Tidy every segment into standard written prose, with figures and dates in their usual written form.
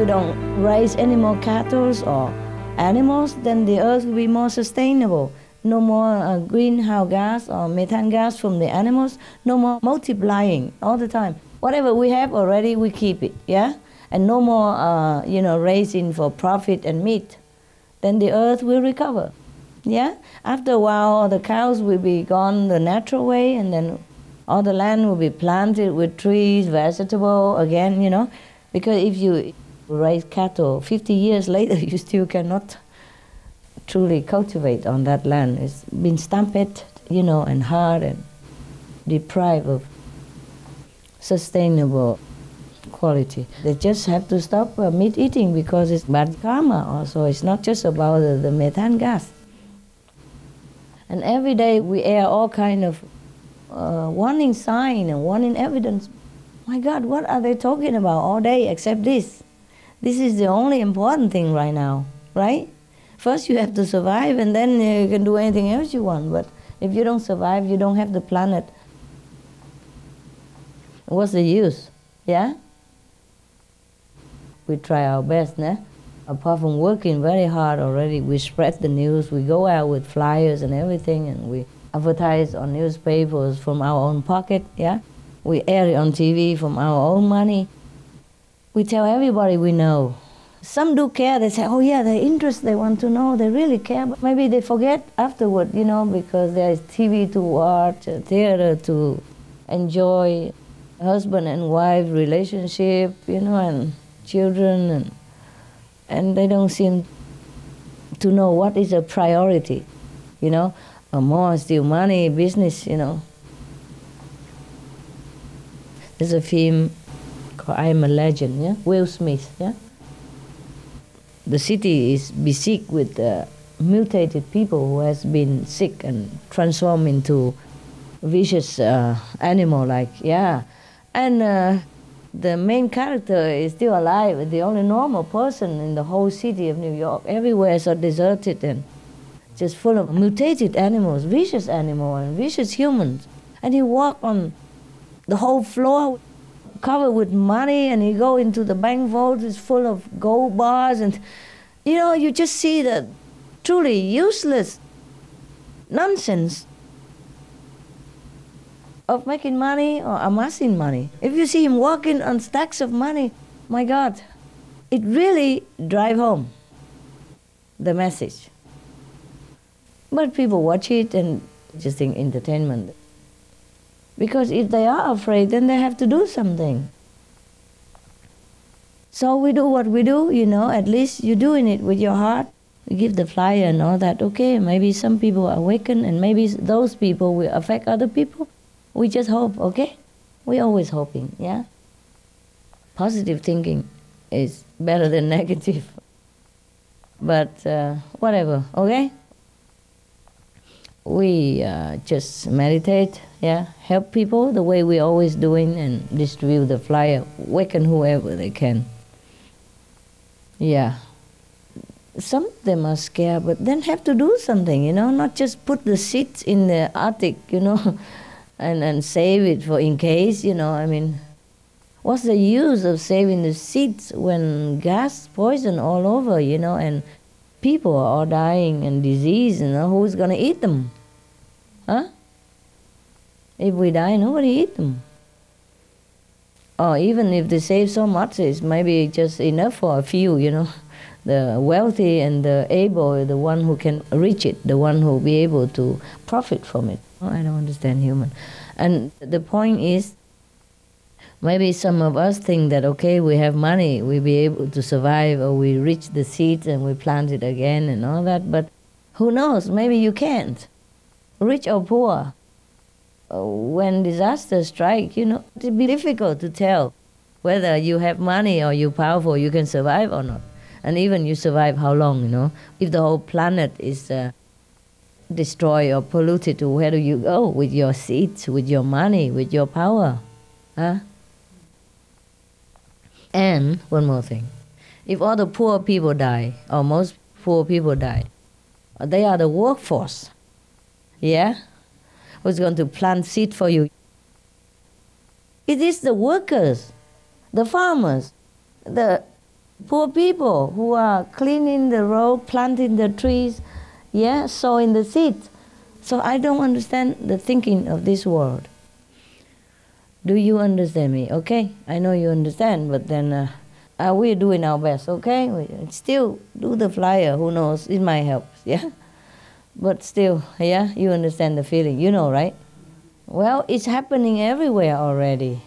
don't raise any more cattle or animals, then the earth will be more sustainable. No more greenhouse gas or methane gas from the animals. No more multiplying all the time. Whatever we have already, we keep it, yeah? And no more, raising for profit and meat. Then the earth will recover, yeah? After a while, all the cows will be gone the natural way, and then all the land will be planted with trees, vegetable again, Because if you raise cattle, 50 years later, you still cannot truly cultivate on that land. It's been stampeded, and hard and deprived of sustainable quality. They just have to stop meat eating because it's bad karma also. It's not just about the methane gas. And every day we air all kind of warning sign and warning evidence. My God, what are they talking about all day except this? This is the only important thing right now, right? First you have to survive, and then you can do anything else you want. But if you don't survive, you don't have the planet. What's the use? Yeah? We try our best, nah? Apart from working very hard already, we spread the news, we go out with flyers and everything, and we advertise on newspapers from our own pocket, yeah? We air it on TV from our own money. We tell everybody we know. Some do care, they say, oh yeah, they're interested, they want to know, they really care, but maybe they forget afterward, because there's TV to watch, theater to enjoy, husband and wife relationship, and children, and they don't seem to know what is a priority, more still money, business, There's a film called I Am a Legend, yeah? Will Smith, yeah? The city is besieged with mutated people who has been sick and transformed into vicious animal, yeah. And the main character is still alive, the only normal person in the whole city of New York. Everywhere is so deserted and just full of mutated animals, vicious animals and vicious humans. And he walk on the whole floor covered with money, and he go into the bank vault, it's full of gold bars, and you just see the truly useless nonsense of making money or amassing money. If you see him walking on stacks of money, my God, it really drive home the message. But people watch it and just think entertainment. Because if they are afraid, then they have to do something. So we do what we do, at least you're doing it with your heart. You give the flyer and all that. Okay, maybe some people awaken, and maybe those people will affect other people. We just hope, okay? We're always hoping, yeah? Positive thinking is better than negative. But whatever, okay? We just meditate, yeah? Help people the way we're always doing, and distribute the flyer, awaken whoever they can. Yeah. Some of them are scared, but then have to do something, not just put the seeds in the attic, and save it for in case, what's the use of saving the seeds when gas poison all over, and people are all dying and disease, who's going to eat them? Huh? If we die, nobody eat them. Or even if they save so much, it's maybe just enough for a few, The wealthy and the able, the one who can reach it, the one who will be able to profit from it. Oh, I don't understand human. And the point is, maybe some of us think that, okay, we have money, we'll be able to survive, or we reach the seeds and we plant it again and all that, but who knows, maybe you can't. Rich or poor, when disaster strikes, it'll be difficult to tell whether you have money or you're powerful, you can survive or not. And even you survive how long, If the whole planet is destroyed or polluted, where do you go with your seeds, with your money, with your power? Huh? And one more thing. If all the poor people die, or most poor people die, they are the workforce. Yeah? Who's going to plant seed for you? It is the workers, the farmers, the Poor people who are cleaning the road, planting the trees, yeah, sowing the seeds. So I don't understand the thinking of this world. Do you understand me? Okay, I know you understand, but then we're doing our best, okay? We still do the flyer, who knows, it might help, yeah? But still, yeah, you understand the feeling, you know, right? Well, it's happening everywhere already.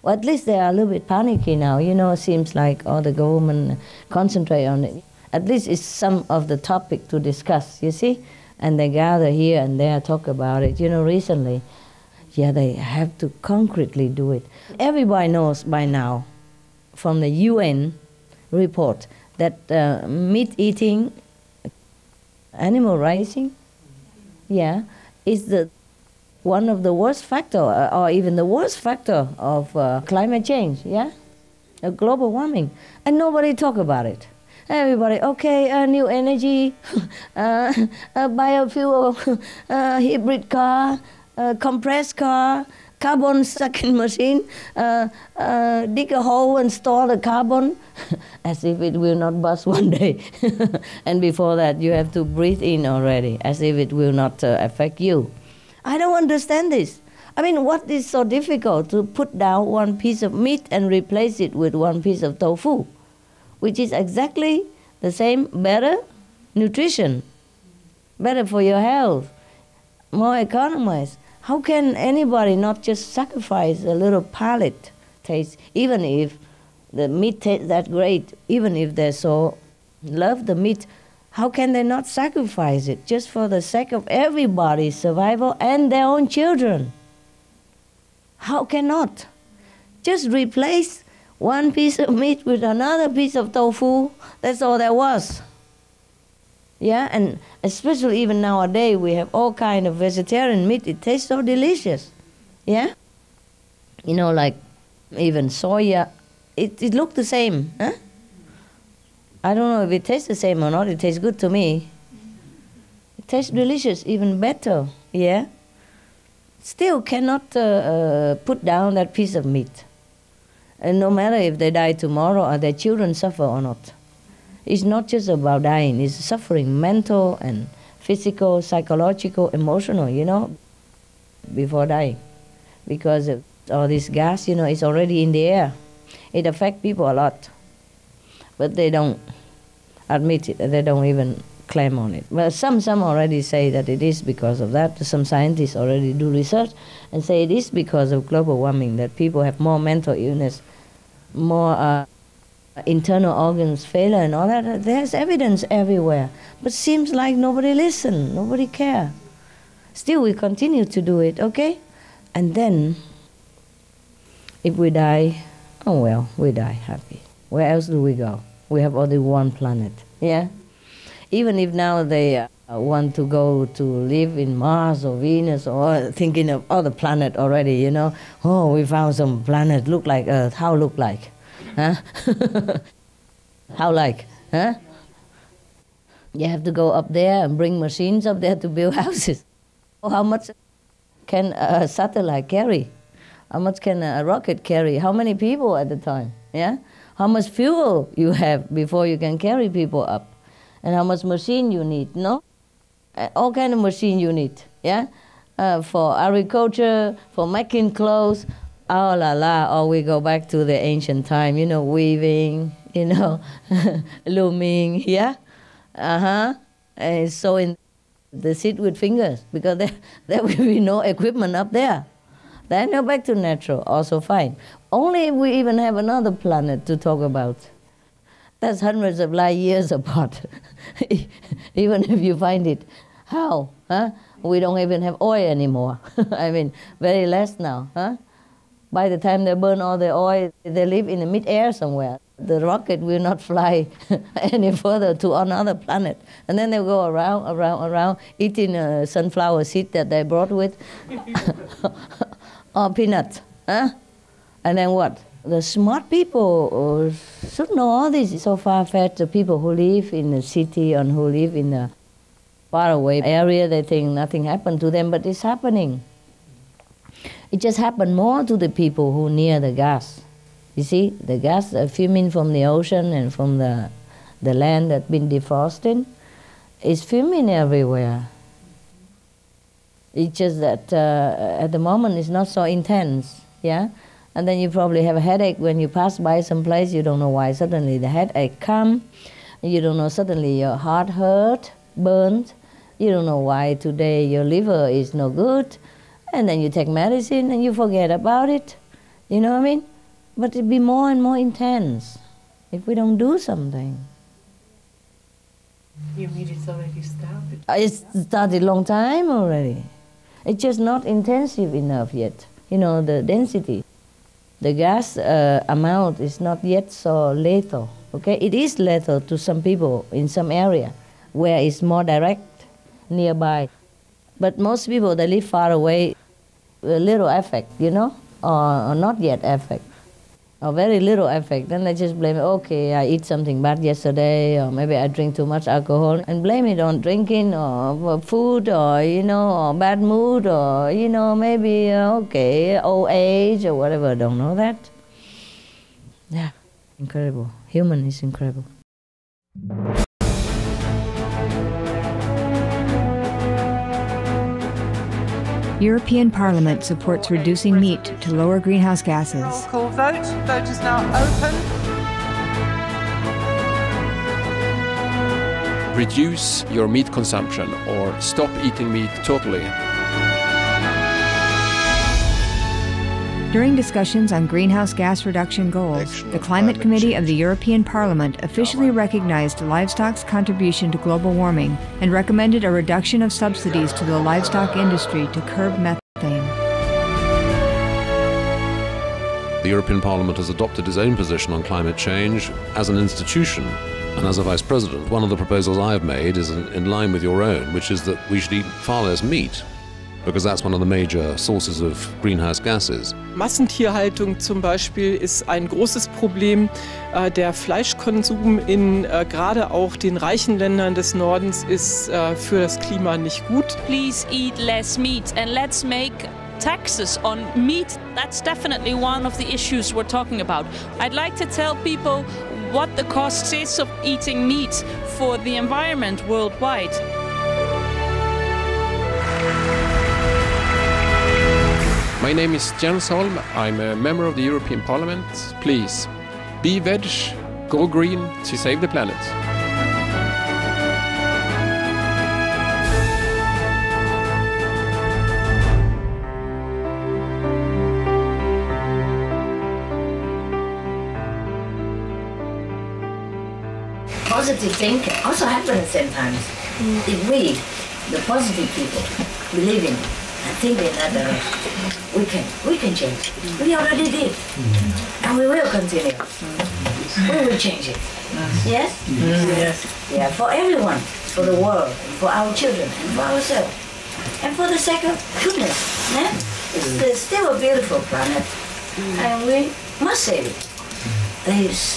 Well, at least they are a little bit panicky now, you know, it seems like all the government concentrate on it. At least it's some of the topic to discuss, you see? And they gather here and there, talk about it, you know, recently. Yeah, they have to concretely do it. Everybody knows by now from the UN report that meat eating, animal raising, yeah, is one of the worst factor, or even the worst factor of climate change, yeah, global warming, and nobody talk about it. Everybody, okay, new energy, biofuel, hybrid car, compressed car, carbon sucking machine, dig a hole and store the carbon, as if it will not burst one day. And before that, you have to breathe in already, as if it will not affect you. I don't understand this. I mean, what is so difficult to put down one piece of meat and replace it with one piece of tofu, which is exactly the same, better nutrition, better for your health, more economized. How can anybody not just sacrifice a little palate taste, even if the meat tastes that great, even if they so love the meat? How can they not sacrifice it just for the sake of everybody's survival and their own children? How cannot? Just replace one piece of meat with another piece of tofu. That's all there was. Yeah, and especially even nowadays, we have all kind of vegetarian meat. It tastes so delicious. Yeah? You know, like even soya, it looks the same. Huh? I don't know if it tastes the same or not. It tastes good to me. It tastes delicious, even better. Yeah? Still cannot put down that piece of meat. And no matter if they die tomorrow or their children suffer or not. It's not just about dying, it's suffering, mental and physical, psychological, emotional, you know, before dying. Because all this gas, you know, is already in the air. It affects people a lot. But they don't admit it, they don't even claim on it. But some already say that it is because of that. Some scientists already do research and say it is because of global warming, that people have more mental illness, more internal organs failure and all that. There's evidence everywhere. But seems like nobody listen, nobody care. Still we continue to do it, okay? And then, if we die, oh well, we die happy. Where else do we go? We have only one planet, yeah? Even if now they want to go to live in Mars or Venus or thinking of other planet already, you know. Oh, we found some planet look like Earth. How look like? Huh? How like? Huh? You have to go up there and bring machines up there to build houses. How much can a satellite carry? How much can a rocket carry? How many people at the time? Yeah? How much fuel you have before you can carry people up? And how much machine you need, no? All kind of machine you need, yeah? For agriculture, for making clothes, oh la la, or we go back to the ancient time, you know, weaving, you know, looming, yeah? And sewing the seed with fingers, because there will be no equipment up there. Then go back to natural, also fine. Only if we even have another planet to talk about. That's hundreds of light years apart. Even if you find it. How? Huh? We don't even have oil anymore. I mean, very less now. Huh? By the time they burn all the oil, they live in the mid-air somewhere. The rocket will not fly any further to another planet. And then they'll go around, eating sunflower seed that they brought with. Or peanuts. Huh? And then what? The smart people should know all this. So far-fetched, the people who live in the city and who live in a faraway area, they think nothing happened to them, but it's happening. It just happened more to the people who near the gas. You see, the gas fuming from the ocean and from the land that's been defrosted is fuming everywhere. It's just that at the moment it's not so intense, yeah? And then you probably have a headache when you pass by some place, you don't know why suddenly the headache comes, you don't know suddenly your heart hurt, burns, you don't know why today your liver is no good, and then you take medicine and you forget about it, you know what I mean? But it'd be more and more intense if we don't do something. You mean it's already started? It started a long time already. It's just not intensive enough yet. You know, the density, the gas amount is not yet so lethal. Okay, it is lethal to some people in some area where it's more direct, nearby. But most people that live far away, little effect, you know, or not yet effect, or very little effect. Then they just blame it, okay, I eat something bad yesterday, or maybe I drink too much alcohol, and blame it on drinking, or food, or, you know, or bad mood, or, you know, maybe, okay, old age, or whatever, don't know that. Yeah, incredible. Human is incredible. European Parliament supports reducing meat to lower greenhouse gases. Roll call vote. Vote is now open. Reduce your meat consumption or stop eating meat totally. During discussions on greenhouse gas reduction goals, the Climate Committee of the European Parliament officially recognized livestock's contribution to global warming and recommended a reduction of subsidies to the livestock industry to curb methane. The European Parliament has adopted its own position on climate change as an institution. And as a Vice President, one of the proposals I have made is in line with your own, which is that we should eat far less meat, because that's one of the major sources of greenhouse gases. Massentierhaltung zum Beispiel ist ein großes Problem. Der Fleischkonsum in gerade auch den reichen Ländern des Nordens ist für das Klima nicht gut. Please eat less meat and let's make taxes on meat. That's definitely one of the issues we're talking about. I'd like to tell people what the cost is of eating meat for the environment worldwide. My name is Jens Holm. I'm a member of the European Parliament. Please, be veg, go green to save the planet. Positive thinking also happens sometimes. If we, the positive people, believe in it and think in that direction, we can change. We already did, and we will continue. We will change it. Yes? Yes. Yeah, for everyone, for the world, and for our children, and for ourselves, and for the sake of goodness. Yeah? It's still a beautiful planet, and we must save it.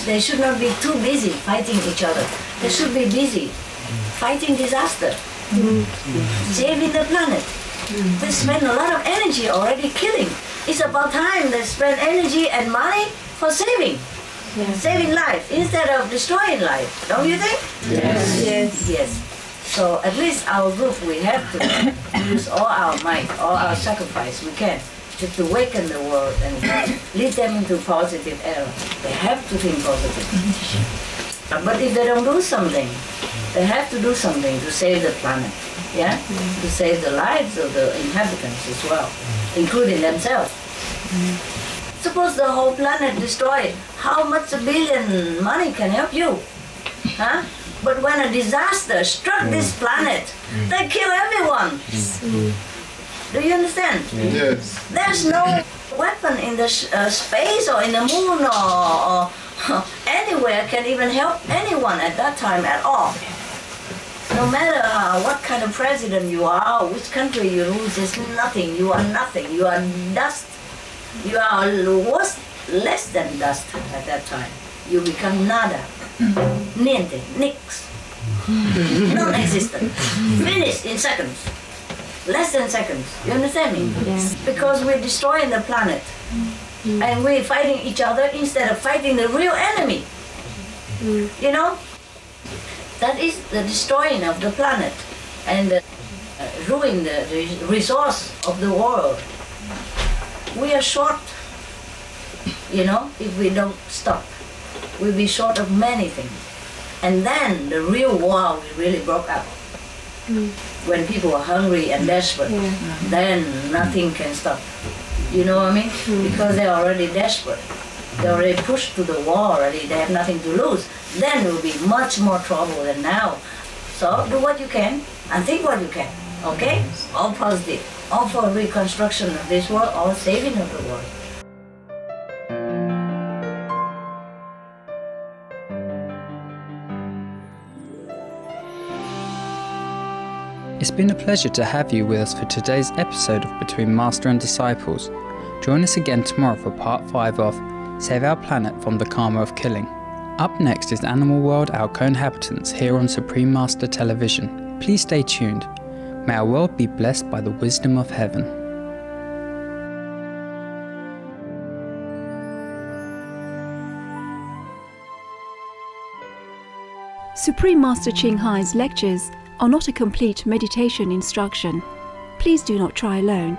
They should not be too busy fighting each other. They should be busy fighting disaster, saving the planet. They spend a lot of energy already killing. It's about time they spend energy and money for saving. Saving life instead of destroying life. Don't you think? Yes. Yes. Yes. So at least our group, we have to use all our might, all our sacrifice we can just to awaken the world and lead them into positive era. They have to think positive. But if they don't do something, they have to do something to save the planet, yeah? To save the lives of the inhabitants as well, including themselves. Suppose the whole planet destroyed, how much $1 billion money can help you? Huh? But when a disaster struck this planet, they kill everyone. Do you understand? Yes. There's no weapon in the space or in the moon or anywhere can even help anyone at that time at all. No matter what kind of president you are, or which country you rule, there's nothing. You are nothing. You are dust. You are less than dust at that time. You become nada, niente, nix, non-existent, finished in seconds. Less than seconds. You understand me? Yes. Because we're destroying the planet. And we're fighting each other instead of fighting the real enemy. You know? That is the destroying of the planet and ruin the resource of the world. We are short, you know, if we don't stop. We'll be short of many things. And then the real war will really broke out. When people are hungry and desperate, then nothing can stop. You know what I mean? Because they're already desperate. They're already pushed to the wall already. They have nothing to lose. Then it will be much more trouble than now. So do what you can and think what you can. Okay? All positive. All for reconstruction of this world, all saving of the world. It's been a pleasure to have you with us for today's episode of Between Master and Disciples. Join us again tomorrow for part 5 of Save Our Planet from the Karma of Killing. Up next is Animal World Our Co-Inhabitants here on Supreme Master Television. Please stay tuned. May our world be blessed by the wisdom of heaven. Supreme Master Ching Hai's lectures are not a complete meditation instruction. Please do not try alone.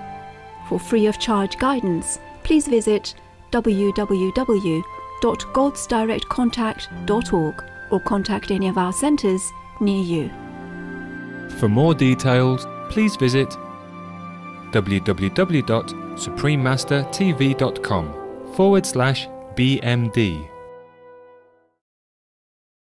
For free of charge guidance, please visit www.godsdirectcontact.org or contact any of our centers near you. For more details, please visit www.suprememastertv.com/BMD.